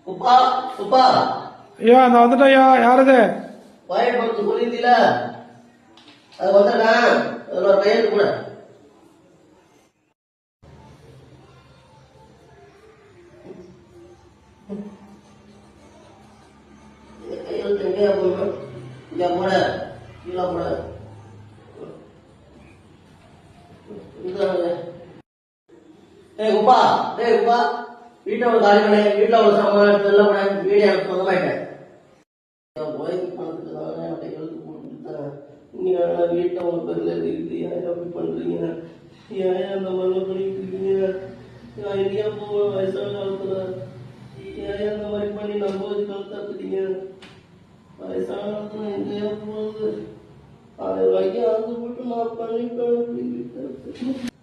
குப்பா குப்பா ஐயா நான் வந்துட்டேன் ஐயா. யாரது? வயல் பக்கத்து சொல்லியிருந்தீல அது வந்துட்டேன். அதில் ஒரு கையெழுத்து கூட கையெழுத்து எங்கேயா போடணும்? இங்கே போட கீழே போட ஏய் குப்பா குப்பா வீட்டை ஒரு காலி பண்ண வீட்டில் ஒரு சாமான் தெரியல கூட வீடு எனக்கு சொந்தமாயிட்டேன். போய்க்கு பணத்துக்கு தான் என்கிட்ட எழுத்து போட்டுட்டேன். நீங்கள் வீட்டை உங்க பேரில் இருக்குது. ஏன் அப்படி பண்ணுறீங்க? ஏன் அந்த மாதிரிலாம் பண்ணிட்டு இருக்கீங்க? நான் எங்கேயா போவேன் வயசான காலத்தில்? ஏன் அந்த மாதிரி பண்ணி நம்ப வச்சு கலத்தாத்துட்டீங்க? வயசான காலத்தில் எங்கேயா போகுது? 1000 ரூபாய்க்கு ஆசைப்பட்டு நான் பண்ணிட்டேன் அப்படின்னு